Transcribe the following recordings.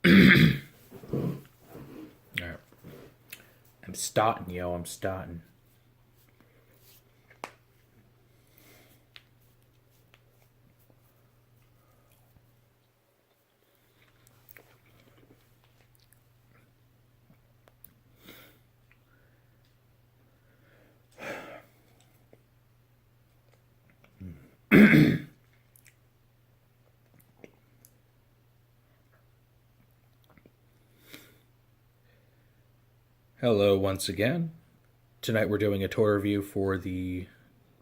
Alright. I'm starting, yo. I'm starting. Hello once again. Tonight we're doing a tour review for the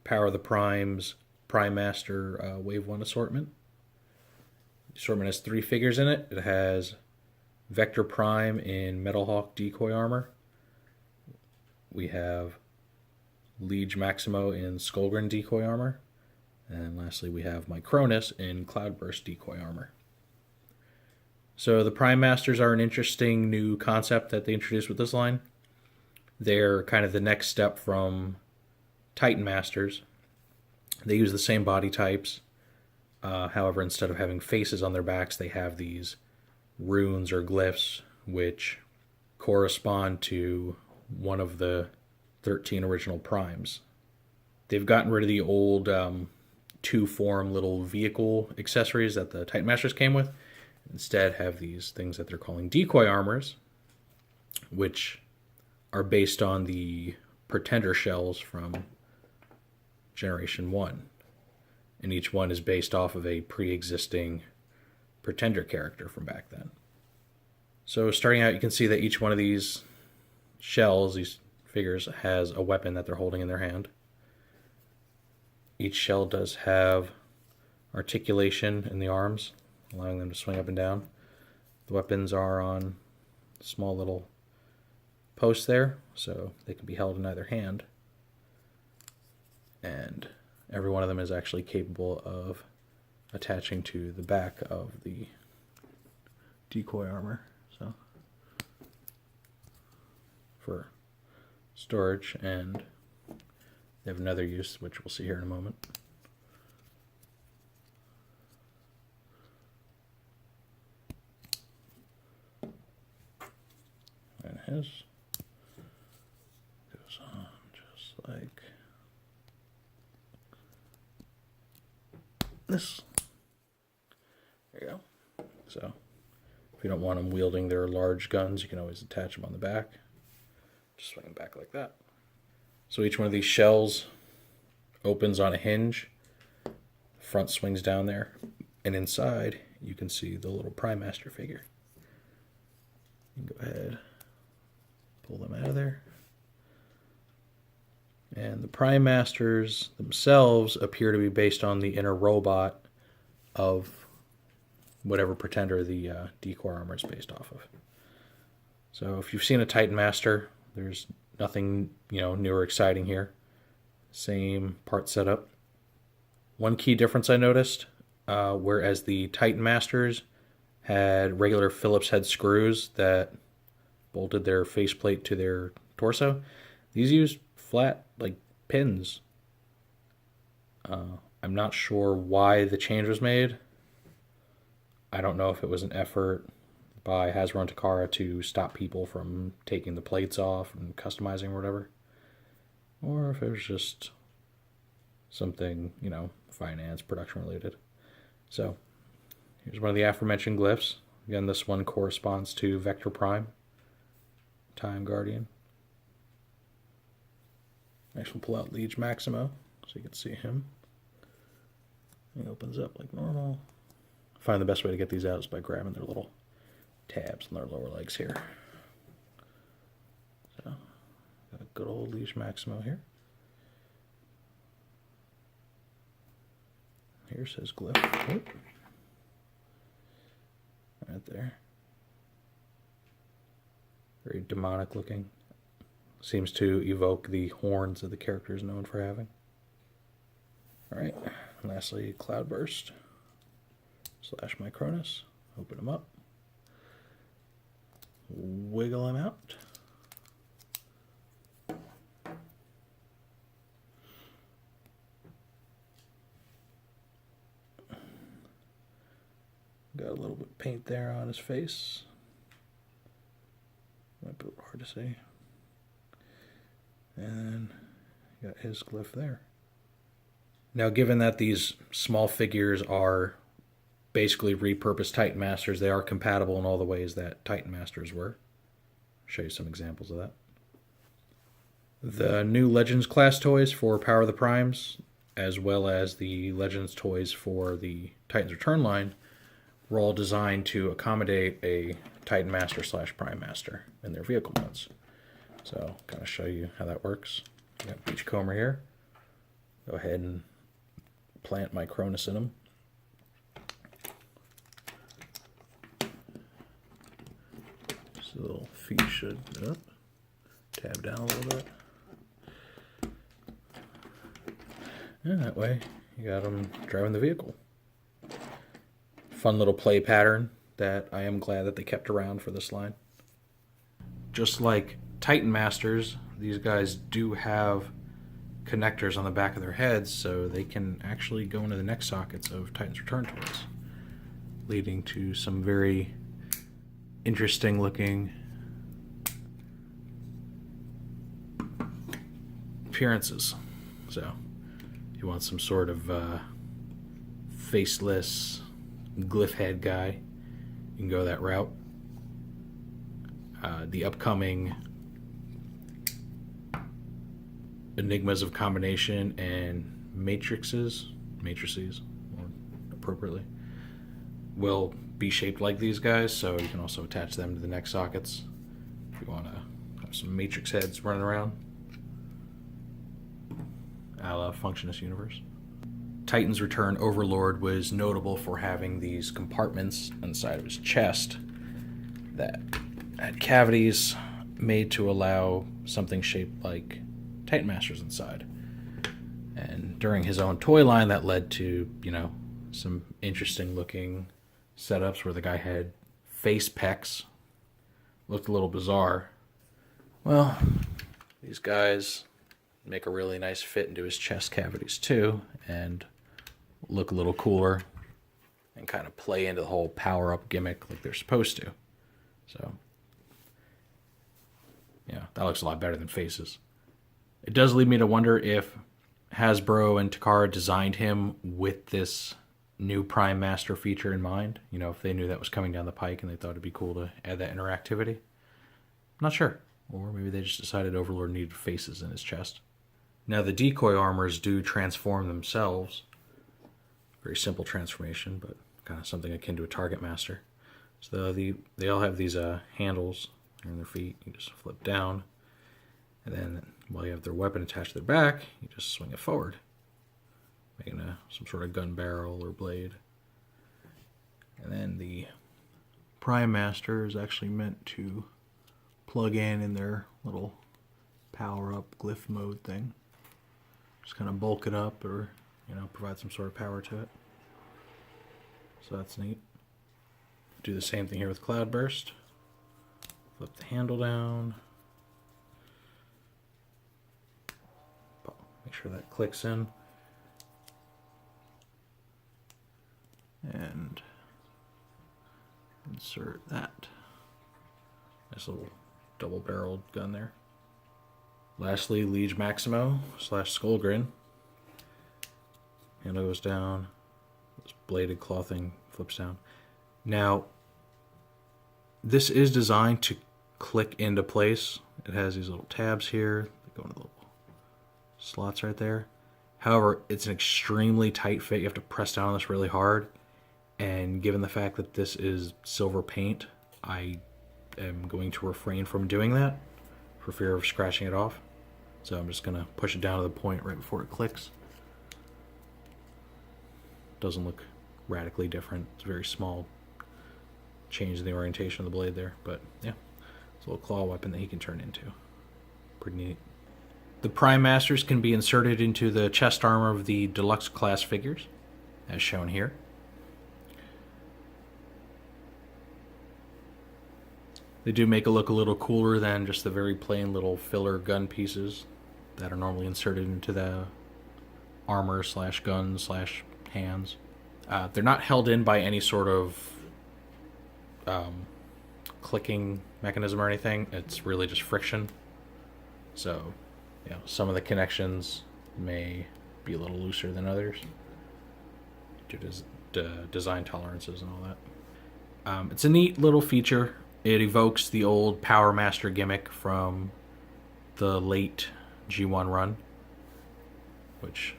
Power of the Primes Prime Master Wave 1 assortment. The assortment has 3 figures in it. It has Vector Prime in Metalhawk Decoy Armor. We have Liege Maximo in Skullgrin Decoy Armor. And lastly we have Micronus in Cloudburst Decoy Armor. So the Prime Masters are an interesting new concept that they introduced with this line. They're kind of the next step from Titan Masters. They use the same body types. However, instead of having faces on their backs, they have these runes or glyphs which correspond to one of the 13 original primes. They've gotten rid of the old two-form little vehicle accessories that the Titan Masters came with. Instead have these things that they're calling Decoy Armors, which are based on the Pretender shells from Generation 1. And each one is based off of a pre-existing Pretender character from back then. So starting out, you can see that each one of these shells, these figures, has a weapon that they're holding in their hand. Each shell does have articulation in the arms, allowing them to swing up and down. The weapons are on small little posts there, so they can be held in either hand. And every one of them is actually capable of attaching to the back of the decoy armor, so for storage, and they have another use, which we'll see here in a moment. And his goes on just like this. There you go. So if you don't want them wielding their large guns, you can always attach them on the back. Just swing them back like that. So each one of these shells opens on a hinge. The front swings down there, and inside you can see the little Prime Master figure. You can go ahead, pull them out of there. And the Prime Masters themselves appear to be based on the inner robot of whatever Pretender the Decoy Armor is based off of. So if you've seen a Titan Master, there's nothing new or exciting here. Same part setup. One key difference I noticed, whereas the Titan Masters had regular Phillips head screws that bolted their faceplate to their torso, these used flat pins. I'm not sure why the change was made. I don't know if it was an effort by Hasbro and Takara to stop people from taking the plates off and customizing or whatever, or if it was just something, finance, production related. So here's one of the aforementioned glyphs. Again, this one corresponds to Vector Prime, Time Guardian. Next we'll pull out Liege Maximo so you can see him. He opens up like normal. I find the best way to get these out is by grabbing their little tabs on their lower legs here. So, got a good old Liege Maximo here. Here's his glyph. Oop. Right there. Very demonic looking. Seems to evoke the horns that the character is known for having. Alright, lastly, Cloudburst / Micronus. Open him up. Wiggle him out. Got a little bit of paint there on his face. Might be a little hard to see. And you got his glyph there. Now, given that these small figures are basically repurposed Titan Masters, they are compatible in all the ways that Titan Masters were. I'll show you some examples of that. The new Legends class toys for Power of the Primes, as well as the Legends toys for the Titans Return line, were all designed to accommodate a Titan Master / Prime Master in their vehicle modes. So, kind of show you how that works. I got Beachcomber here. Go ahead and plant my Cronus in them. So the little feet should tab down a little bit. And that way, you got them driving the vehicle. Fun little play pattern that I am glad that they kept around for this line. Just like Titan Masters, these guys do have connectors on the back of their heads, so they can actually go into the neck sockets of Titans Return toys, leading to some very interesting looking appearances. So, if you want some sort of faceless glyph head guy, you can go that route. The upcoming Enigmas of Combination and Matrices, more appropriately, will be shaped like these guys, so you can also attach them to the neck sockets if you want to have some Matrix heads running around, a la Functionist Universe. Titans Return Overlord was notable for having these compartments inside of his chest that had cavities made to allow something shaped like Titan Masters inside. And during his own toy line, that led to, some interesting looking setups where the guy had face pecs. Looked a little bizarre. Well, these guys make a really nice fit into his chest cavities too, and look a little cooler and kind of play into the whole power-up gimmick like they're supposed to. So, yeah, that looks a lot better than faces. It does lead me to wonder if Hasbro and Takara designed him with this new Prime Master feature in mind. If they knew that was coming down the pike and they thought it'd be cool to add that interactivity. I'm not sure. Or maybe they just decided Overlord needed faces in his chest. Now, the Decoy Armors do transform themselves. Very simple transformation, but kind of something akin to a Target Master. So they all have these handles on their feet. You just flip down, and then while you have their weapon attached to their back, you just swing it forward, making some sort of gun barrel or blade. And then the Prime Master is actually meant to plug in their little power-up glyph mode thing. Just kind of bulk it up or, provide some sort of power to it. So that's neat. Do the same thing here with Cloudburst. Flip the handle down. Make sure that clicks in. And insert that. Nice little double-barreled gun there. Lastly, Liege Maximo / Skullgrin. Handle goes down. This bladed claw thing flips down. Now, this is designed to click into place. It has these little tabs here that go into the little slots right there. However, it's an extremely tight fit. You have to press down on this really hard. And given the fact that this is silver paint, I am going to refrain from doing that for fear of scratching it off. So I'm just going to push it down to the point right before it clicks. Doesn't look radically different. It's a very small change in the orientation of the blade there. But yeah, it's a little claw weapon that he can turn into. Pretty neat. The Prime Masters can be inserted into the chest armor of the deluxe class figures, as shown here. They do make it look a little cooler than just the very plain little filler gun pieces that are normally inserted into the armor / gun / hands. They're not held in by any sort of clicking mechanism or anything. It's really just friction. So, some of the connections may be a little looser than others due to design tolerances and all that. It's a neat little feature. It evokes the old Power Master gimmick from the late G1 run, which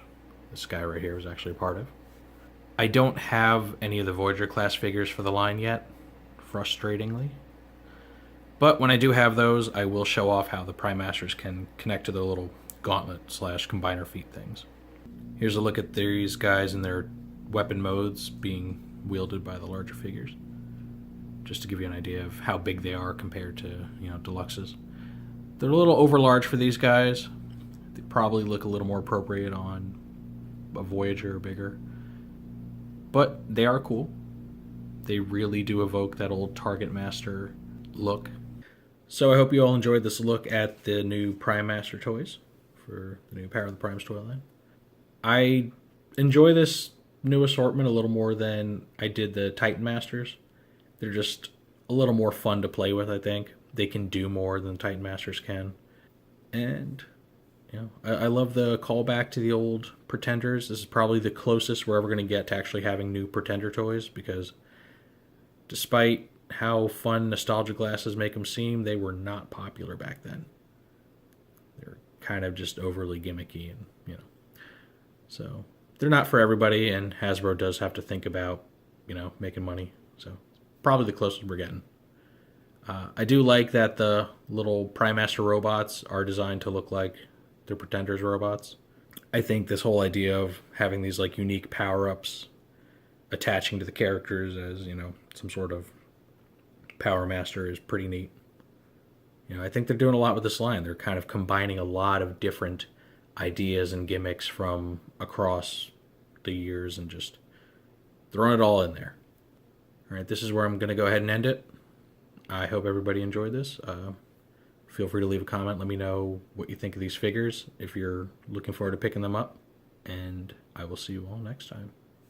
this guy right here was actually a part of. I don't have any of the Voyager class figures for the line yet, frustratingly. But when I do have those, I will show off how the Prime Masters can connect to the little gauntlet / combiner feet things. Here's a look at these guys in their weapon modes being wielded by the larger figures, just to give you an idea of how big they are compared to deluxes. They're a little overlarge for these guys. They probably look a little more appropriate on a Voyager or bigger, but they are cool. They really do evoke that old Target Master look. So I hope you all enjoyed this look at the new Prime Master toys for the new Power of the Primes toy line. I enjoy this new assortment a little more than I did the Titan Masters. They're just a little more fun to play with, I think. They can do more than Titan Masters can. And, I love the callback to the old Pretenders. This is probably the closest we're ever going to get to actually having new Pretender toys, because despite how fun nostalgia glasses make them seem, they were not popular back then. They're kind of just overly gimmicky, and so they're not for everybody, and Hasbro does have to think about making money. So probably the closest we're getting. I do like that the little Prime Master robots are designed to look like the Pretenders robots. I think this whole idea of having these unique power-ups attaching to the characters as some sort of Power Master is pretty neat. I think they're doing a lot with this line. They're kind of combining a lot of different ideas and gimmicks from across the years and just throwing it all in there. All right, this is where I'm going to go ahead and end it. I hope everybody enjoyed this. Feel free to leave a comment. Let me know what you think of these figures, if you're looking forward to picking them up. And I will see you all next time.